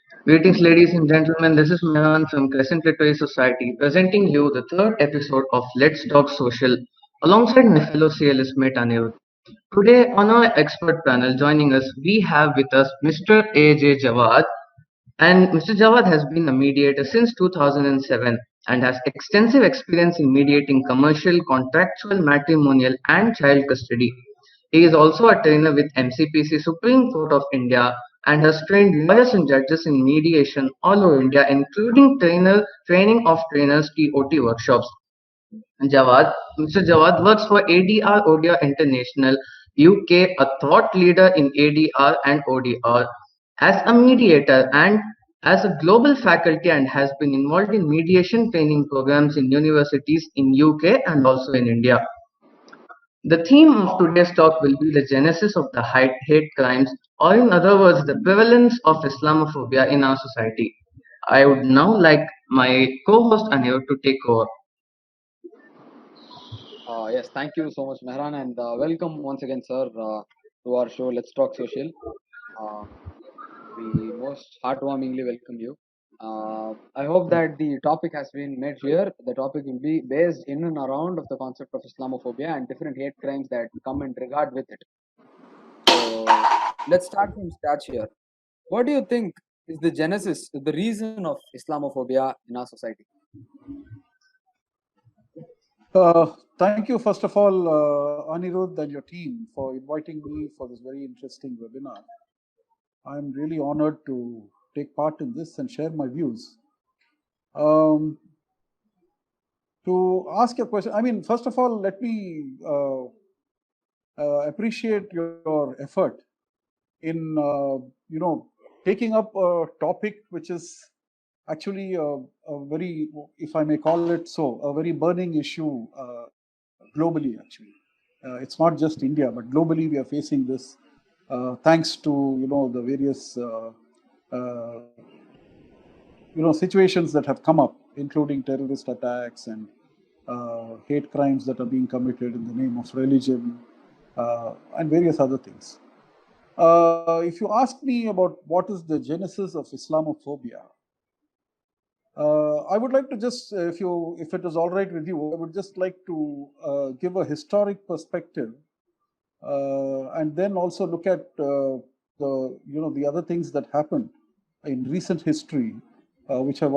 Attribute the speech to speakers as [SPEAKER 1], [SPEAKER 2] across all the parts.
[SPEAKER 1] Greetings, ladies and gentlemen. This is Mehran from Crescent Society, presenting you the third episode of Let's Talk Social, alongside my fellow CLS mate Anirudh. Today, on our expert panel, joining us, we have with us Mr. AJ Jawad, and Mr. Jawad has been a mediator since 2007 and has extensive experience in mediating commercial, contractual, matrimonial, and child custody. He is also a trainer with MCPC Supreme Court of India and has trained lawyers and judges in mediation all over India, including training of trainers TOT workshops. Jawad, Mr. Jawad works for ADR ODR International, UK, a thought leader in ADR and ODR, as a mediator and as a global faculty, and has been involved in mediation training programs in universities in UK and also in India. The theme of today's talk will be the genesis of the hate crimes, or in other words, the prevalence of Islamophobia in our society. I would now like my co-host Anirudh to take over.
[SPEAKER 2] Yes, thank you so much, Mehran, and welcome once again, sir, to our show, Let's Talk Social. Uh, we most heartwarmingly welcome you. I hope that the topic has been made clear. The topic will be based in and around of the concept of Islamophobia and different hate crimes that come in regard with it. So let's start from scratch here. What do you think is the genesis, the reason of Islamophobia in our society?
[SPEAKER 3] Thank you, first of all, Anirudh and your team, for inviting me for this very interesting webinar. I'm really honored to take part in this and share my views. To ask a question, I mean, first of all, let me appreciate your effort in, taking up a topic which is actually a very, if I may call it so, a very burning issue globally, actually. It's not just India, but globally we are facing this thanks to, the various, situations that have come up, including terrorist attacks and hate crimes that are being committed in the name of religion and various other things. If you ask me about what is the genesis of Islamophobia, I would like to just, if it is all right with you, I would just like to give a historic perspective, and then also look at the other things that happened in recent history, which have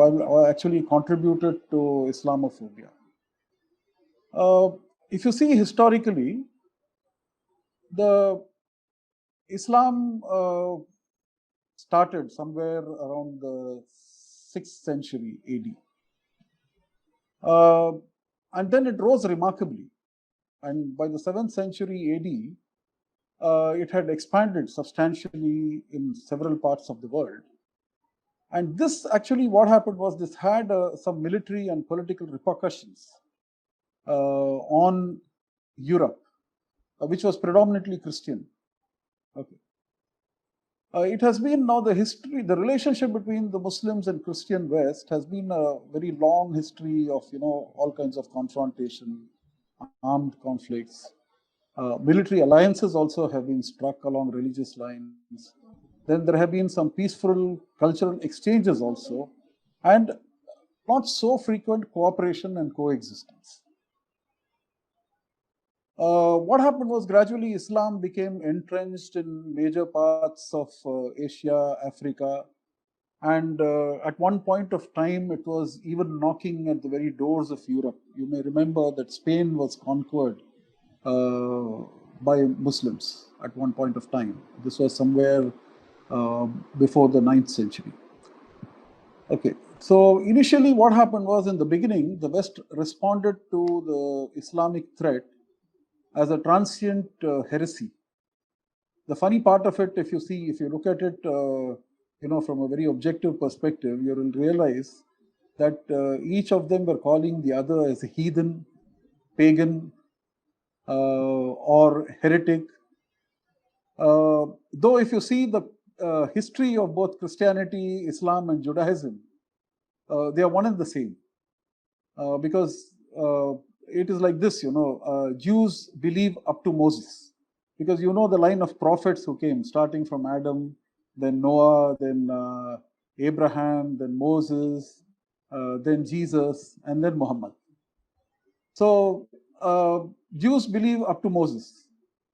[SPEAKER 3] actually contributed to Islamophobia. If you see historically, the Islam started somewhere around the 6th century AD. And then it rose remarkably. And by the 7th century AD, it had expanded substantially in several parts of the world. And this actually, what happened was this had some military and political repercussions on Europe, which was predominantly Christian. Okay. It has been now the relationship between the Muslims and Christian West has been a very long history of, all kinds of confrontation, armed conflicts. Military alliances also have been struck along religious lines. Then there have been some peaceful cultural exchanges also, and not so frequent cooperation and coexistence. What happened was gradually Islam became entrenched in major parts of Asia, Africa, and at one point of time it was even knocking at the very doors of Europe. You may remember that Spain was conquered by Muslims at one point of time. This was somewhere before the 9th century. Okay, so initially what happened was, in the beginning, the West responded to the Islamic threat as a transient heresy. The funny part of it, if you look at it, from a very objective perspective, you will realize that each of them were calling the other as a heathen, pagan, or heretic. Though if you see the history of both Christianity, Islam, and Judaism, they are one and the same, because it is like this, Jews believe up to Moses, because the line of prophets who came, starting from Adam, then Noah, then Abraham, then Moses, then Jesus, and then Muhammad. So Jews believe up to Moses.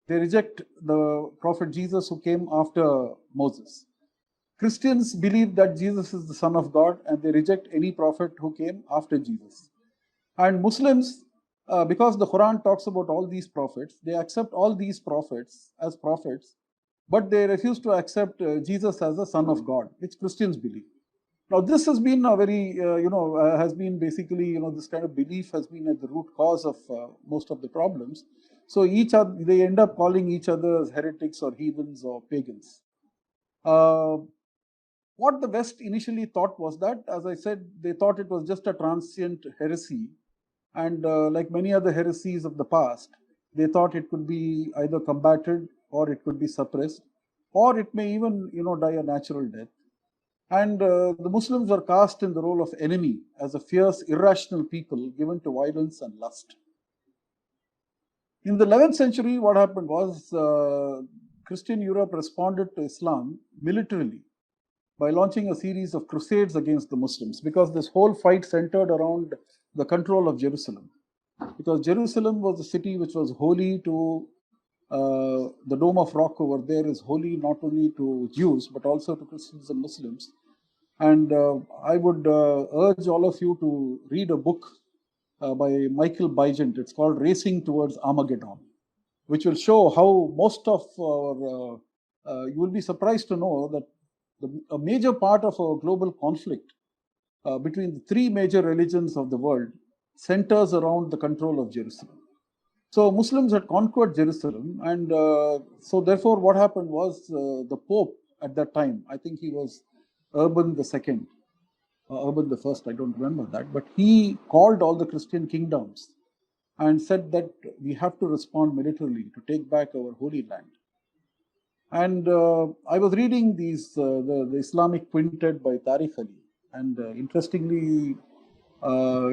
[SPEAKER 3] They reject the prophet Jesus who came after Moses. Christians believe that Jesus is the Son of God, and they reject any prophet who came after Jesus. And Muslims, because the Quran talks about all these prophets, they accept all these prophets as prophets, but they refuse to accept Jesus as the Son of God, which Christians believe. Now, this has been a very, has been basically, this kind of belief has been at the root cause of most of the problems. So they end up calling each other as heretics or heathens or pagans. What the West initially thought was that, as I said, they thought it was just a transient heresy. And like many other heresies of the past, they thought it could be either combated or it could be suppressed, or it may even, die a natural death. And the Muslims were cast in the role of enemy as a fierce, irrational people given to violence and lust. In the 11th century, what happened was Christian Europe responded to Islam militarily by launching a series of crusades against the Muslims, because this whole fight centered around the control of Jerusalem. Because Jerusalem was a city which was holy to the Dome of Rock over there is holy not only to Jews but also to Christians and Muslims. And I would urge all of you to read a book by Michael Bygent. It's called Racing Towards Armageddon, which will show how most of our, you will be surprised to know that a major part of our global conflict between the three major religions of the world centers around the control of Jerusalem. So Muslims had conquered Jerusalem, and so therefore what happened was the Pope at that time, I think he was Urban II, Urban I, I don't remember that, but he called all the Christian kingdoms and said that we have to respond militarily to take back our holy land. And I was reading the Islamic Quintet by Tariq Ali, and interestingly,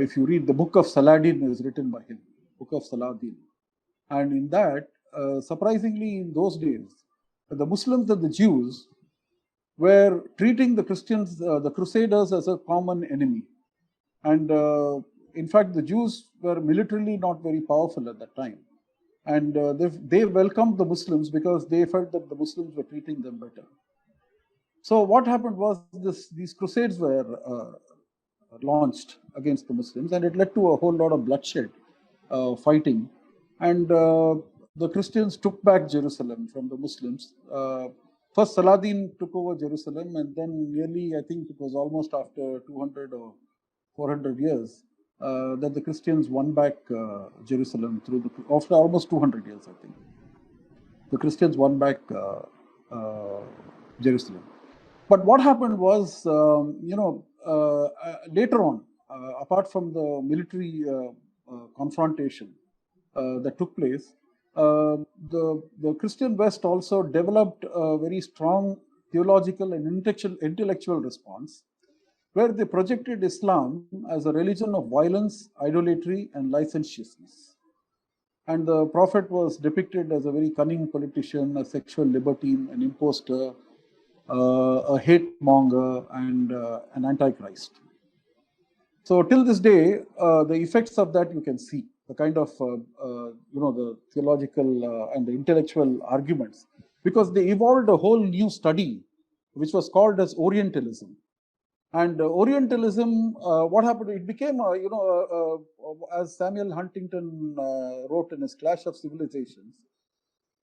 [SPEAKER 3] if you read the Book of Saladin is written by him, Book of Saladin. And in that, surprisingly, in those days, the Muslims and the Jews were treating the Christians, the Crusaders, as a common enemy. And in fact, the Jews were militarily not very powerful at that time. And they welcomed the Muslims because they felt that the Muslims were treating them better. So what happened was these crusades were launched against the Muslims, and it led to a whole lot of bloodshed, fighting. And the Christians took back Jerusalem from the Muslims. First, Saladin took over Jerusalem, and then nearly, I think it was almost after 200 or 400 years, that the Christians won back Jerusalem after almost 200 years, I think. The Christians won back Jerusalem. But what happened was, later on, apart from the military confrontation that took place, the Christian West also developed a very strong theological and intellectual response, where they projected Islam as a religion of violence, idolatry, and licentiousness. And the Prophet was depicted as a very cunning politician, a sexual libertine, an impostor, a hate monger, and an antichrist. So till this day, the effects of that you can see, the kind of, the theological and the intellectual arguments, because they evolved a whole new study, which was called as Orientalism. And Orientalism, what happened? It became, as Samuel Huntington wrote in his Clash of Civilizations,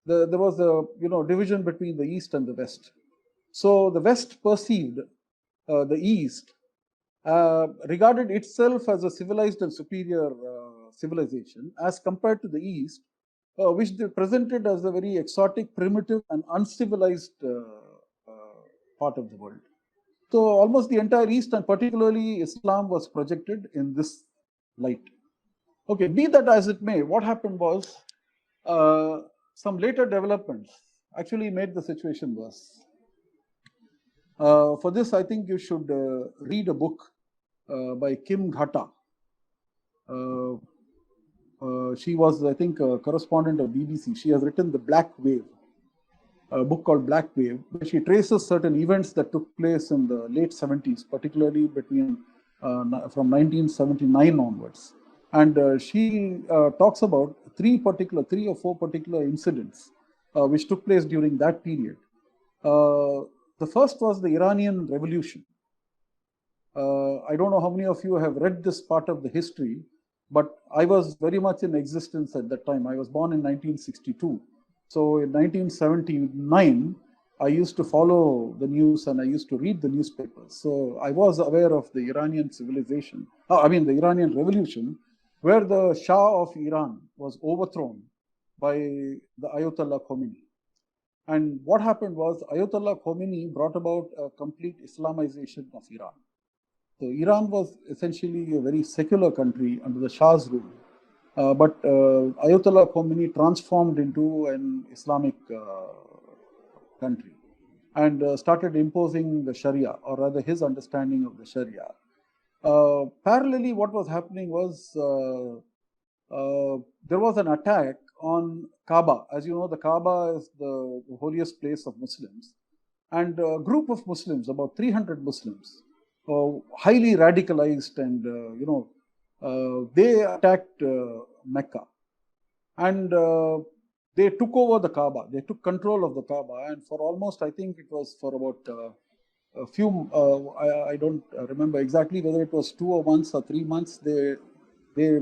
[SPEAKER 3] there was a division between the East and the West. So the West perceived the East, regarded itself as a civilized and superior civilization, as compared to the East, which they presented as a very exotic, primitive, and uncivilized part of the world. So almost the entire East, and particularly Islam, was projected in this light. Okay, be that as it may, what happened was some later developments actually made the situation worse. For this, I think you should read a book by Kim Ghata. She was, I think, a correspondent of BBC. She has written The Black Wave. a book called Black Wave, where she traces certain events that took place in the late 70s, particularly between from 1979 onwards. And she talks about three or four particular incidents which took place during that period. The first was the Iranian Revolution. I don't know how many of you have read this part of the history, but I was very much in existence at that time. I was born in 1962. So in 1979, I used to follow the news and I used to read the newspapers. So I was aware of the Iranian civilization, the Iranian Revolution, where the Shah of Iran was overthrown by the Ayatollah Khomeini. And what happened was Ayatollah Khomeini brought about a complete Islamization of Iran. So Iran was essentially a very secular country under the Shah's rule. But Ayatollah Khomeini transformed into an Islamic country and started imposing the Sharia, or rather his understanding of the Sharia. Parallelly, what was happening was there was an attack on Kaaba. As you know, the Kaaba is the holiest place of Muslims. And a group of Muslims, about 300 Muslims, highly radicalized and, they attacked Mecca. And they took over the Kaaba. They took control of the Kaaba. And for almost, I think it was for about a few, I don't remember exactly whether it was 2 months or 3 months, they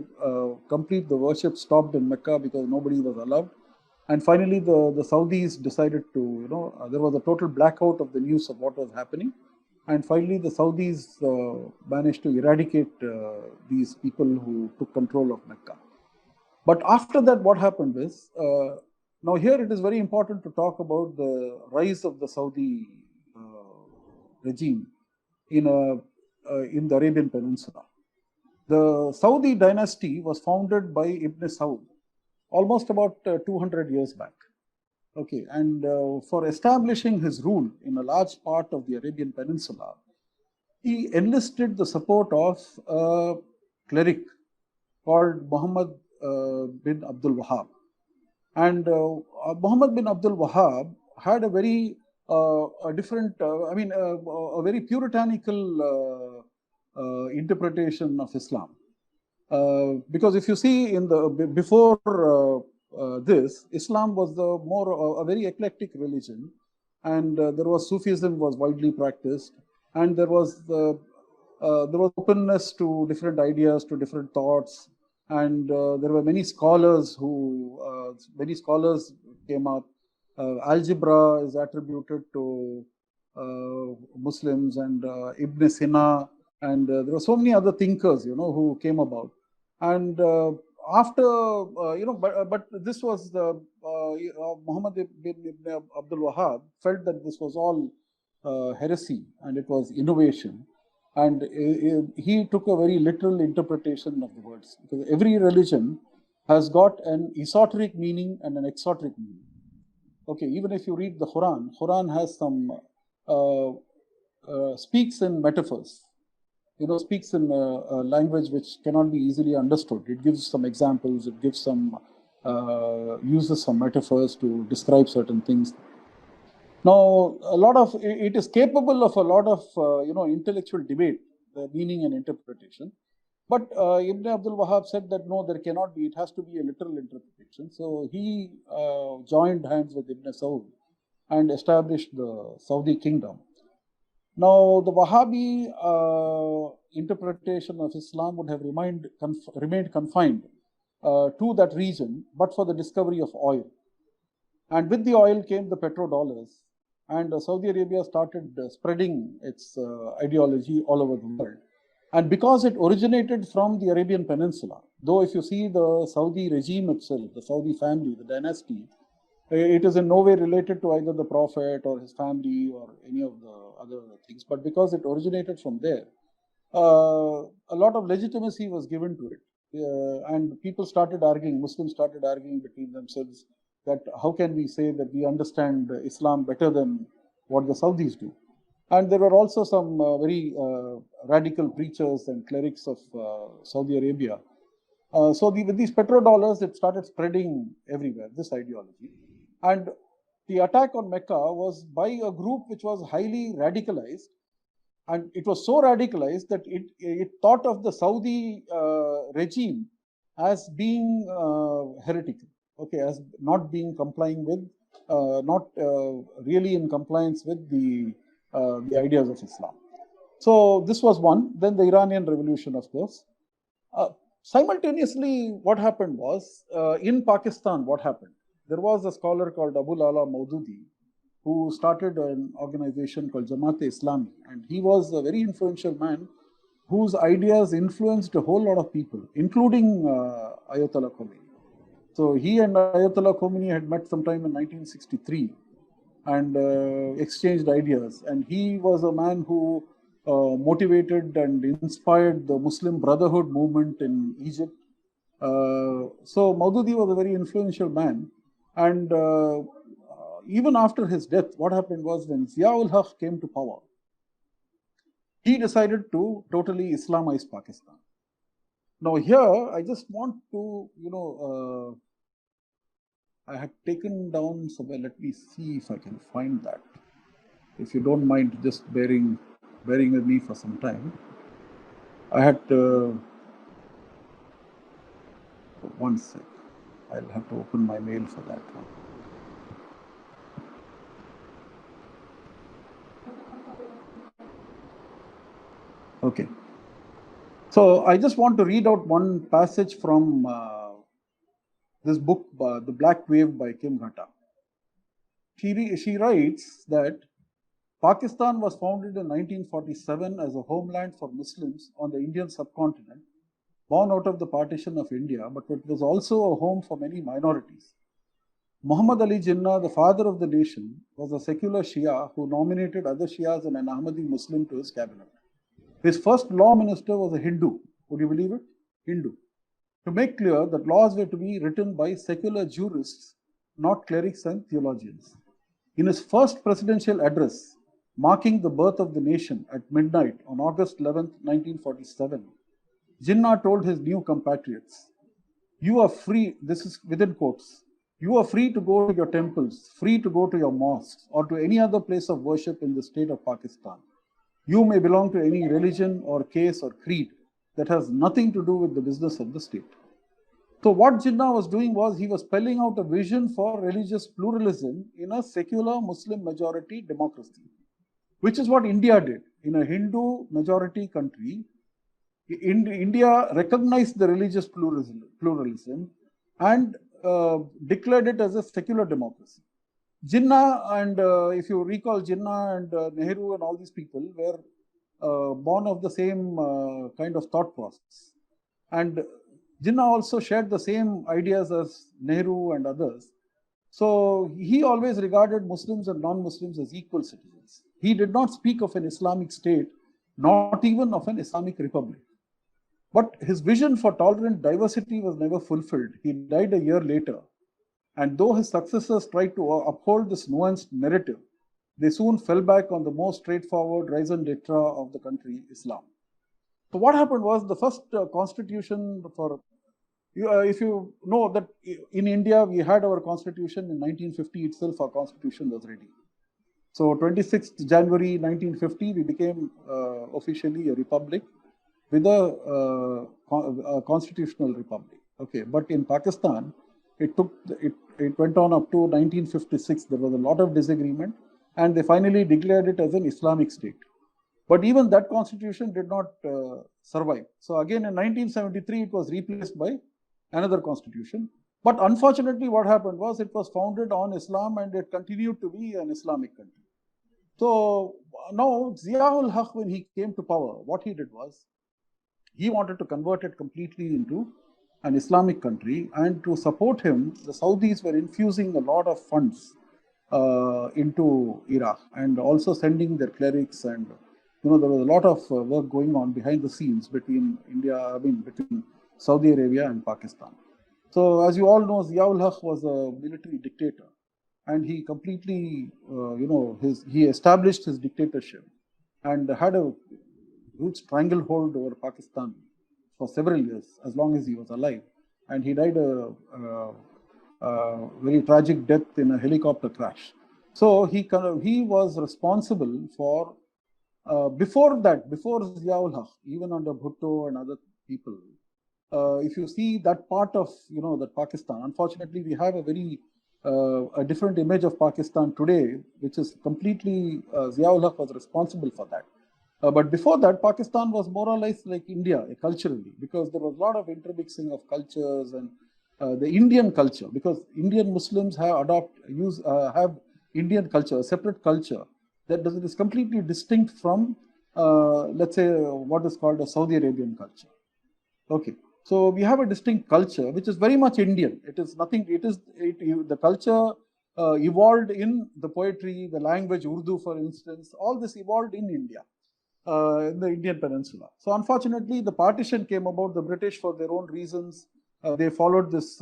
[SPEAKER 3] complete the worship stopped in Mecca because nobody was allowed. And finally, the Saudis decided to, there was a total blackout of the news of what was happening. And finally, the Saudis managed to eradicate these people who took control of Mecca. But after that, what happened is, now here it is very important to talk about the rise of the Saudi regime in the Arabian Peninsula. The Saudi dynasty was founded by Ibn Saud almost about 200 years back. Okay, and for establishing his rule in a large part of the Arabian Peninsula, he enlisted the support of a cleric called Muhammad bin Abdul Wahab. And Muhammad bin Abdul Wahab had a very different, a very puritanical interpretation of Islam. Because if you see in the before this, Islam was a very eclectic religion, and there was Sufism was widely practiced, and there was openness to different ideas, to different thoughts, and there were many scholars came up. Algebra is attributed to Muslims, and Ibn Sina, and there were so many other thinkers, who came about. And after, but this was the Muhammad bin Abdul Wahab felt that this was all heresy and it was innovation. And he took a very literal interpretation of the words, because every religion has got an esoteric meaning and an exoteric meaning. Okay, even if you read the Quran has some, speaks in metaphors. Speaks in a language which cannot be easily understood. It gives some examples, it gives some, uses some metaphors to describe certain things. Now, it is capable of a lot of, intellectual debate, the meaning and interpretation. But Ibn Abdul Wahab said that no, there cannot be, it has to be a literal interpretation. So he joined hands with Ibn Saud and established the Saudi kingdom. Now, the Wahhabi interpretation of Islam would have remained confined to that region, but for the discovery of oil. And with the oil came the petrodollars, and Saudi Arabia started spreading its ideology all over the world. And because it originated from the Arabian Peninsula, though if you see the Saudi regime itself, the Saudi family, the dynasty, it is in no way related to either the Prophet or his family or any of the other things. But because it originated from there, a lot of legitimacy was given to it. And people started arguing, Muslims started arguing between themselves that how can we say that we understand Islam better than what the Saudis do. And there were also some very radical preachers and clerics of Saudi Arabia. So with these petrodollars, it started spreading everywhere, this ideology. And the attack on Mecca was by a group which was highly radicalized, and it was so radicalized that it thought of the Saudi regime as being heretical, okay, as not being complying with, not really in compliance with the ideas of Islam. So this was one. Then the Iranian Revolution, of course. Simultaneously, what happened was, in Pakistan, what happened? There was a scholar called Abul Ala Maududi who started an organization called Jamaat-e-Islami, and he was a very influential man whose ideas influenced a whole lot of people, including Ayatollah Khomeini. So he and Ayatollah Khomeini had met sometime in 1963 and exchanged ideas, and he was a man who motivated and inspired the Muslim Brotherhood movement in Egypt. So Maududi was a very influential man, and even after his death, what happened was, when Zia-ul-Haq came to power, he decided to totally Islamize Pakistan. Now here, I just want to, I had taken down somewhere, let me see if I can find that. If you don't mind just bearing with me for some time. I had, one sec, I'll have to open my mail for that one. Okay. So I just want to read out one passage from this book, The Black Wave by Kim Ghatta. She writes that Pakistan was founded in 1947 as a homeland for Muslims on the Indian subcontinent, born out of the partition of India, but it was also a home for many minorities. Muhammad Ali Jinnah, the father of the nation, was a secular Shia who nominated other Shias and an Ahmadi Muslim to his cabinet. His first law minister was a Hindu. Would you believe it? Hindu. To make clear that laws were to be written by secular jurists, not clerics and theologians. In his first presidential address, marking the birth of the nation at midnight on August 11, 1947, Jinnah told his new compatriots, "You are free," this is within quotes, "you are free to go to your temples, free to go to your mosques, or to any other place of worship in the state of Pakistan. You may belong to any religion or caste or creed that has nothing to do with the business of the state." So what Jinnah was doing was, he was spelling out a vision for religious pluralism in a secular Muslim majority democracy, which is what India did. In a Hindu majority country, India recognized the religious pluralism and declared it as a secular democracy. Jinnah and, if you recall, Jinnah and Nehru and all these people were born of the same kind of thought process. And Jinnah also shared the same ideas as Nehru and others. So he always regarded Muslims and non-Muslims as equal citizens. He did not speak of an Islamic state, not even of an Islamic republic. But his vision for tolerant diversity was never fulfilled. He died a year later. And though his successors tried to uphold this nuanced narrative, they soon fell back on the most straightforward raison d'etre of the country, Islam. So what happened was, the first constitution for, if you know that in India, we had our constitution in 1950 itself, our constitution was ready. So 26th January 1950, we became officially a republic with a constitutional republic. Okay, but in Pakistan, it went on up to 1956. There was a lot of disagreement, and they finally declared it as an Islamic state. But even that constitution did not survive. So again, in 1973, it was replaced by another constitution. But unfortunately, what happened was, it was founded on Islam and it continued to be an Islamic country. So now Zia-ul-Haq, when he came to power, what he did was, he wanted to convert it completely into an Islamic country, and to support him, the Saudis were infusing a lot of funds into Iraq, and also sending their clerics, and there was a lot of work going on behind the scenes between between Saudi Arabia and Pakistan. So as you all know, Zia-ul-Haq was a military dictator, and he completely, he established his dictatorship and had a huge stranglehold over Pakistan for several years, as long as he was alive. And he died a very tragic death in a helicopter crash. So he was responsible for, before Ziaul Haq, even under Bhutto and other people, if you see that part of, that Pakistan, unfortunately we have a different image of Pakistan today, which is completely, Ziaul Haq was responsible for that. But before that, Pakistan was more or less like India culturally, because there was a lot of intermixing of cultures and the Indian culture, because Indian Muslims have Indian culture, a separate culture that is completely distinct from, let's say, what is called a Saudi Arabian culture. Okay, so we have a distinct culture which is very much Indian. It is nothing. The culture evolved in the poetry, the language Urdu, for instance. All this evolved in India, in the Indian Peninsula. So unfortunately, the partition came about. The British, for their own reasons, they followed this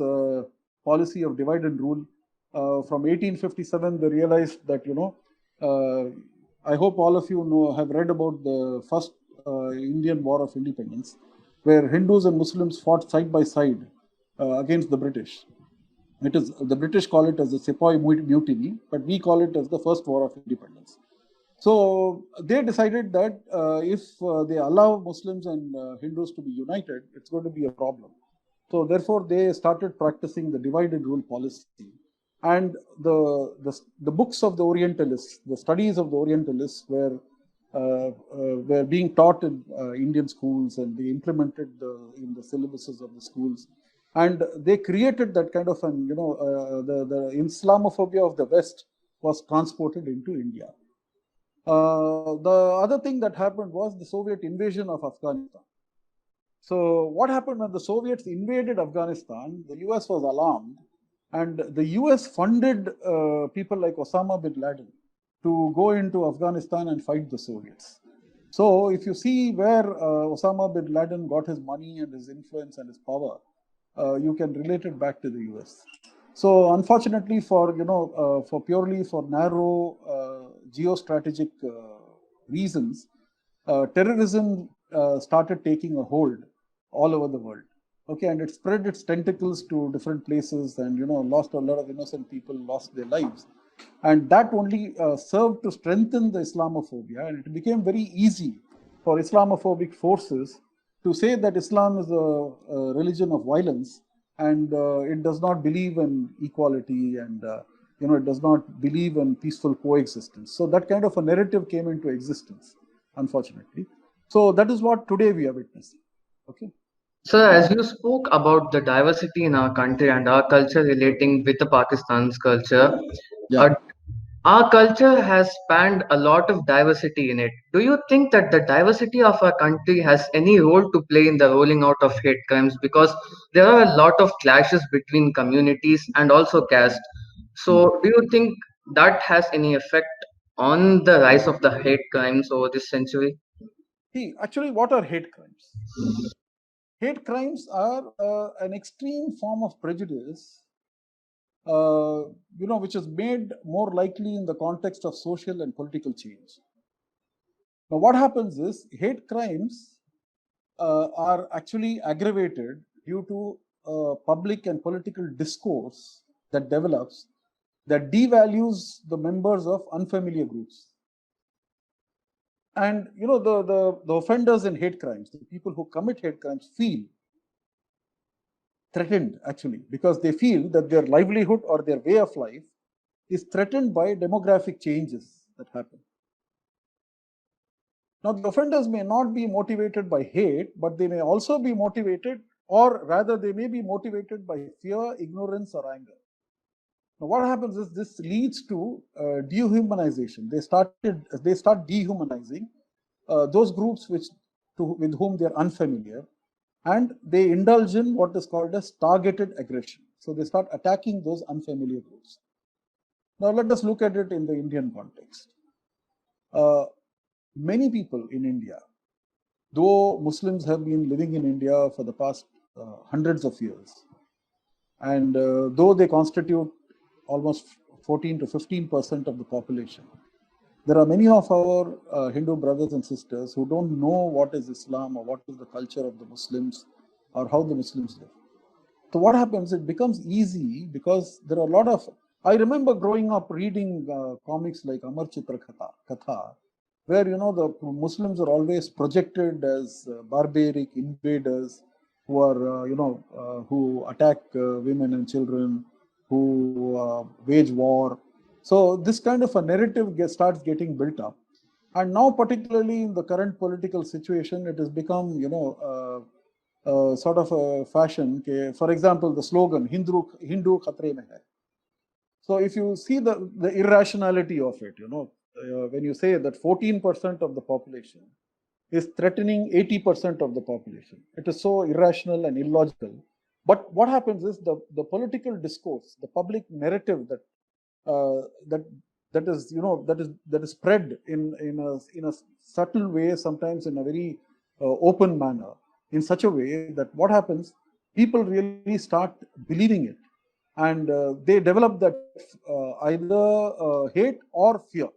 [SPEAKER 3] policy of divide and rule. From 1857, they realized that, I hope all of you have read about the first Indian War of Independence, where Hindus and Muslims fought side by side against the British. The British call it as the Sepoy Mutiny, but we call it as the First War of Independence. So they decided that if they allow Muslims and Hindus to be united, it's going to be a problem. So therefore, they started practicing the divide and rule policy. And the books of the Orientalists, the studies of the Orientalists were being taught in Indian schools, and they implemented in the syllabuses of the schools. And they created that kind of the Islamophobia of the West was transported into India. The other thing that happened was the Soviet invasion of Afghanistan. So what happened when the Soviets invaded Afghanistan? The US was alarmed, and the US funded people like Osama bin Laden to go into Afghanistan and fight the Soviets. So if you see where Osama bin Laden got his money and his influence and his power, you can relate it back to the US. So unfortunately, for purely for narrow geostrategic reasons, terrorism started taking a hold all over the world. Okay, and it spread its tentacles to different places, and lost a lot of innocent people, lost their lives, and that only served to strengthen the Islamophobia, and it became very easy for Islamophobic forces to say that Islam is a religion of violence, and it does not believe in equality, and it does not believe in peaceful coexistence. So that kind of a narrative came into existence, unfortunately. So that is what today we are witnessing. Okay.
[SPEAKER 1] So, as you spoke about the diversity in our country and our culture relating with the Pakistan's culture,
[SPEAKER 3] Yeah.
[SPEAKER 1] uh, our culture has spanned a lot of diversity in it. Do you think that the diversity of our country has any role to play in the rolling out of hate crimes? Because there are a lot of clashes between communities and also caste. So, do you think that has any effect on the rise of the hate crimes over this century?
[SPEAKER 3] See, actually, what are hate crimes? Hate crimes are an extreme form of prejudice, which is made more likely in the context of social and political change. Now, what happens is hate crimes are actually aggravated due to public and political discourse that develops that devalues the members of unfamiliar groups. And the offenders in hate crimes, the people who commit hate crimes, feel threatened, actually, because they feel that their livelihood or their way of life is threatened by demographic changes that happen. Now, the offenders may not be motivated by hate, but they may also be motivated, or rather they may be motivated by fear, ignorance, or anger. Now, what happens is this leads to dehumanization. They start dehumanizing those groups with whom they are unfamiliar, and they indulge in what is called as targeted aggression. So they start attacking those unfamiliar groups. Now let us look at it in the Indian context. Many people in India, though Muslims have been living in India for the past hundreds of years, and though they constitute almost 14 to 15% of the population, there are many of our Hindu brothers and sisters who don't know what is Islam or what is the culture of the Muslims or how the Muslims live. So what happens, it becomes easy because there are a lot of I remember growing up reading comics like Amar Chitra Katha, where the Muslims are always projected as barbaric invaders who are who attack women and children, who wage war. So this kind of a narrative starts getting built up, and now particularly in the current political situation, it has become sort of a fashion. For example, the slogan Hindu khatre mein hai. So if you see the irrationality of it, when you say that 14% of the population is threatening 80% of the population, it is so irrational and illogical. But what happens is the political discourse, the public narrative that is spread in a subtle way, sometimes in a very open manner, in such a way that what happens, people really start believing it, and they develop that either hate or fear.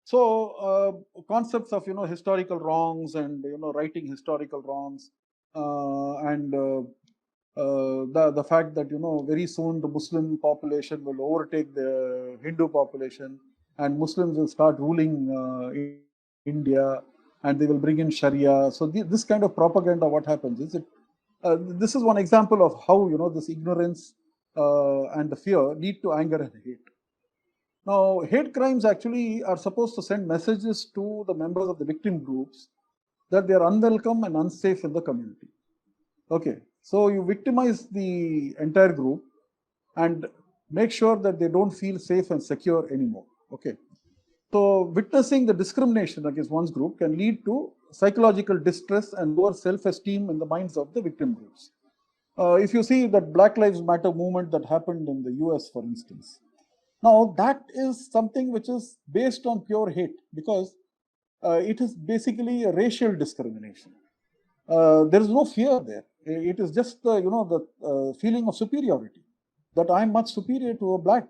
[SPEAKER 3] So concepts of historical wrongs and righting historical wrongs, and the fact that very soon the Muslim population will overtake the Hindu population, and Muslims will start ruling India, and they will bring in Sharia. So this kind of propaganda, what happens is this is one example of how this ignorance and the fear lead to anger and hate. Now, hate crimes actually are supposed to send messages to the members of the victim groups that they are unwelcome and unsafe in the community. Okay, so you victimize the entire group and make sure that they don't feel safe and secure anymore. Okay, so witnessing the discrimination against one's group can lead to psychological distress and lower self-esteem in the minds of the victim groups. If you see that Black Lives Matter movement that happened in the US, for instance, now that is something which is based on pure hate, because it is basically a racial discrimination. There is no fear there. It is just the feeling of superiority, that I am much superior to a black.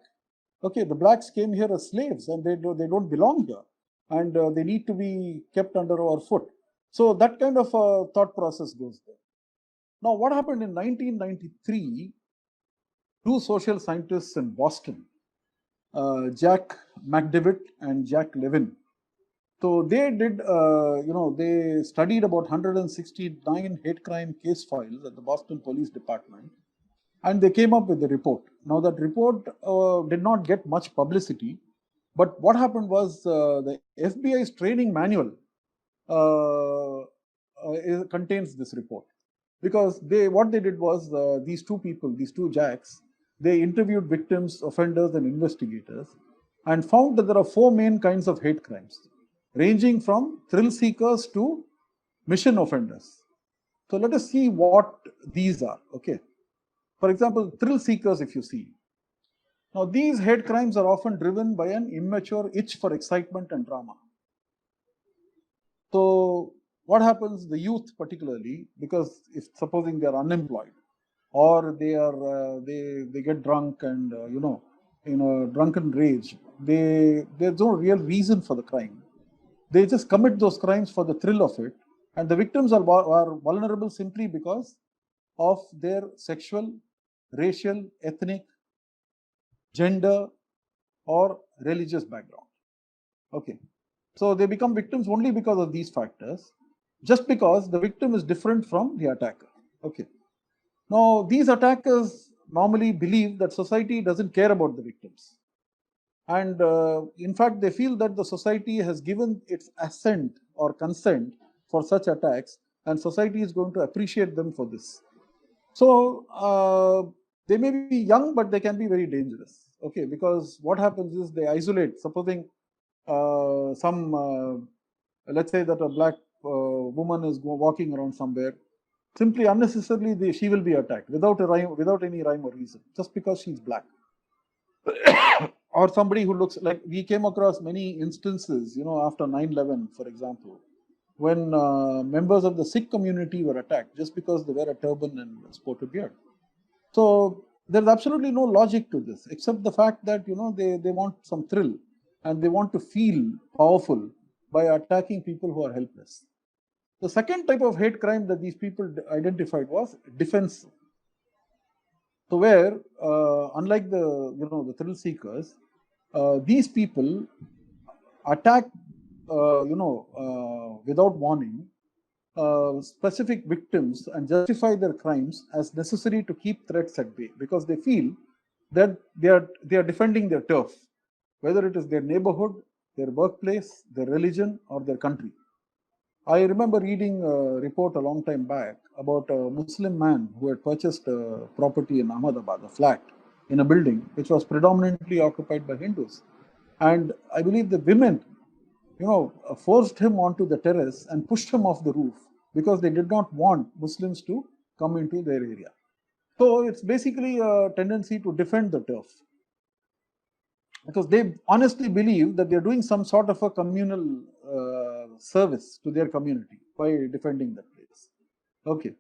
[SPEAKER 3] Okay, the blacks came here as slaves, and they don't belong here, and they need to be kept under our foot. So that kind of thought process goes there. Now, what happened in 1993? Two social scientists in Boston, Jack McDevitt and Jack Levin. So they did, they studied about 169 hate crime case files at the Boston Police Department, and they came up with a report. Now that report did not get much publicity, but what happened was the FBI's training manual contains this report, because what they did was these two Jacks, they interviewed victims, offenders, and investigators, and found that there are four main kinds of hate crimes, ranging from thrill seekers to mission offenders. So let us see what these are. Okay, for example, thrill seekers, if you see. Now, these hate crimes are often driven by an immature itch for excitement and drama. So what happens, the youth particularly, because if supposing they are unemployed, or they get drunk and in a drunken rage, there's no real reason for the crime. They just commit those crimes for the thrill of it, and the victims are vulnerable simply because of their sexual, racial, ethnic, gender, or religious background. Okay, so they become victims only because of these factors, just because the victim is different from the attacker. Okay, now these attackers normally believe that society doesn't care about the victims, and in fact they feel that the society has given its assent or consent for such attacks, and society is going to appreciate them for this. So they may be young, but they can be very dangerous. Okay, because what happens is they isolate. Supposing let's say that a black woman is walking around somewhere, simply unnecessarily she will be attacked without any rhyme or reason, just because she's black. Or somebody who looks like, we came across many instances, after 9/11, for example, when members of the Sikh community were attacked just because they wear a turban and sport a beard. So there's absolutely no logic to this, except the fact that they want some thrill, and they want to feel powerful by attacking people who are helpless. The second type of hate crime that these people identified was defense. So where, unlike the thrill seekers, these people attack, without warning, specific victims and justify their crimes as necessary to keep threats at bay, because they feel that they are defending their turf, whether it is their neighborhood, their workplace, their religion, or their country. I remember reading a report a long time back about a Muslim man who had purchased a property in Ahmedabad, a flat in a building which was predominantly occupied by Hindus. And I believe the women, forced him onto the terrace and pushed him off the roof because they did not want Muslims to come into their area. So it's basically a tendency to defend the turf, because they honestly believe that they're doing some sort of a communal service to their community by defending that place. Okay.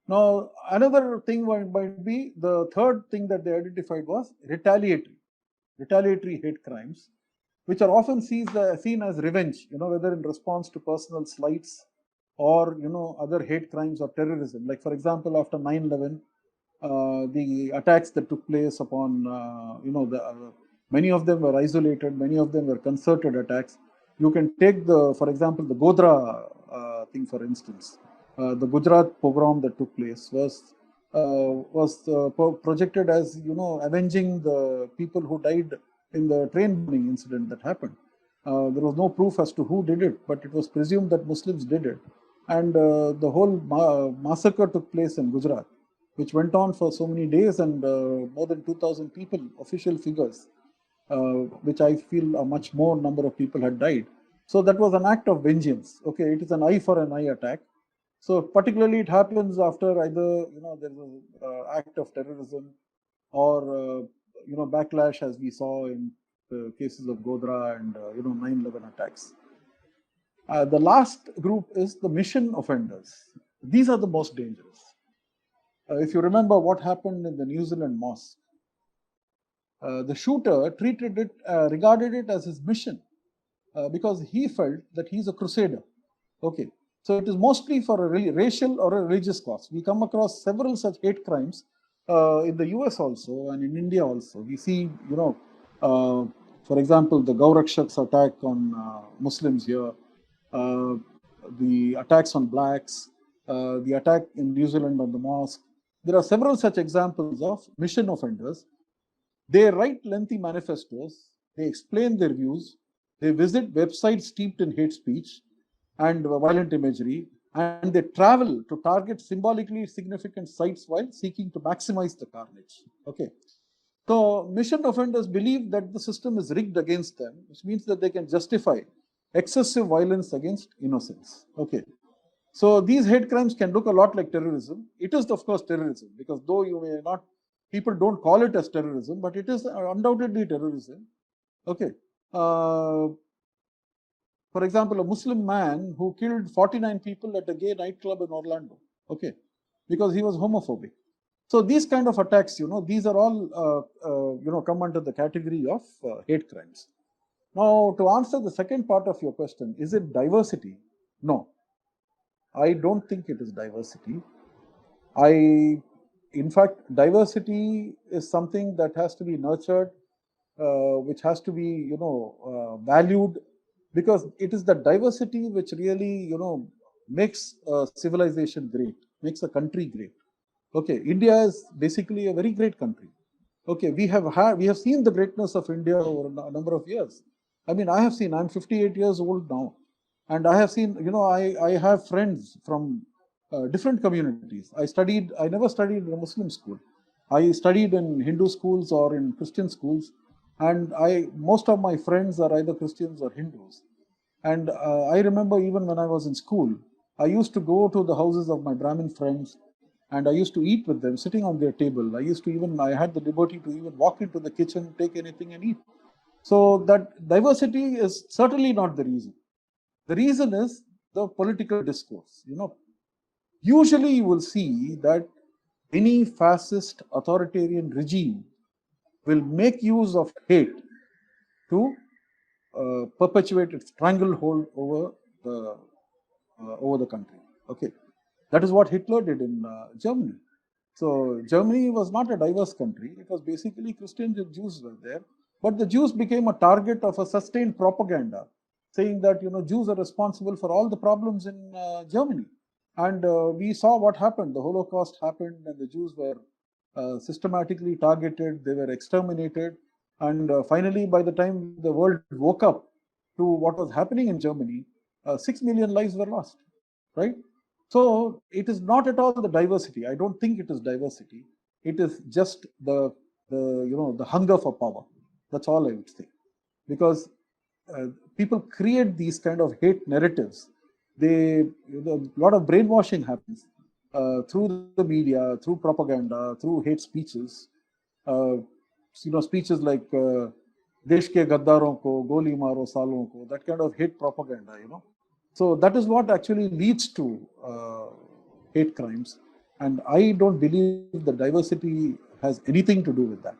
[SPEAKER 3] Now, another thing might be, the third thing that they identified was retaliatory hate crimes, which are often seen as revenge, whether in response to personal slights or, other hate crimes or terrorism. Like, for example, after 9/11, the attacks that took place upon, many of them were isolated, many of them were concerted attacks. You can take for example, the Godhra thing, for instance. The Gujarat pogrom that took place was projected as, avenging the people who died in the train burning incident that happened. There was no proof as to who did it, but it was presumed that Muslims did it. And the whole massacre took place in Gujarat, which went on for so many days, and more than 2,000 people, official figures, which I feel a much more number of people had died. So that was an act of vengeance. Okay, it is an eye for an eye attack. So particularly it happens after either, there's an act of terrorism or, backlash, as we saw in the cases of Godhra and, 9/11 attacks. The last group is the mission offenders. These are the most dangerous. If you remember what happened in the New Zealand mosque, the shooter regarded it as his mission, because he felt that he's a crusader. Okay, so it is mostly for a racial or a religious cause. We come across several such hate crimes in the US also and in India also. We see, for example, the Gaurakshaks attack on Muslims here, the attacks on blacks, the attack in New Zealand on the mosque. There are several such examples of mission offenders. They write lengthy manifestos, they explain their views, they visit websites steeped in hate speech and violent imagery, and they travel to target symbolically significant sites while seeking to maximize the carnage. Okay. So mission offenders believe that the system is rigged against them, which means that they can justify excessive violence against innocents. Okay. So these hate crimes can look a lot like terrorism. It is, of course, terrorism, because though you may not, people don't call it as terrorism, but it is undoubtedly terrorism. Okay. For example, a Muslim man who killed 49 people at a gay nightclub in Orlando, okay, because he was homophobic. So these kind of attacks, these are all, come under the category of hate crimes. Now, to answer the second part of your question, is it diversity? No, I don't think it is diversity. In fact, diversity is something that has to be nurtured, which has to be, valued, because it is the diversity which really, makes a civilization great, makes a country great. Okay, India is basically a very great country. Okay, we have seen the greatness of India over a number of years. I mean, I'm 58 years old now, and I have seen, I have friends from different communities. I never studied in a Muslim school. I studied in Hindu schools or in Christian schools, and most of my friends are either Christians or Hindus. And I remember even when I was in school, I used to go to the houses of my Brahmin friends, and I used to eat with them, sitting on their table. I had the liberty to even walk into the kitchen, take anything and eat. So that diversity is certainly not the reason. The reason is the political discourse. Usually you will see that any fascist authoritarian regime will make use of hate to perpetuate its stranglehold over the country. Okay, that is what Hitler did in Germany. So Germany was not a diverse country. It was basically Christians and Jews were there. But the Jews became a target of a sustained propaganda, saying that Jews are responsible for all the problems in Germany. And we saw what happened. The Holocaust happened, and the Jews were systematically targeted. They were exterminated. And finally, by the time the world woke up to what was happening in Germany, 6 million lives were lost, right? So it is not at all the diversity. I don't think it is diversity. It is just the hunger for power. That's all I would say. Because people create these kind of hate narratives. A lot of brainwashing happens through the media, through propaganda, through hate speeches. Speeches like "Desh ke gaddaron ko goli maro salon ko," that kind of hate propaganda. So that is what actually leads to hate crimes, and I don't believe the diversity has anything to do with that.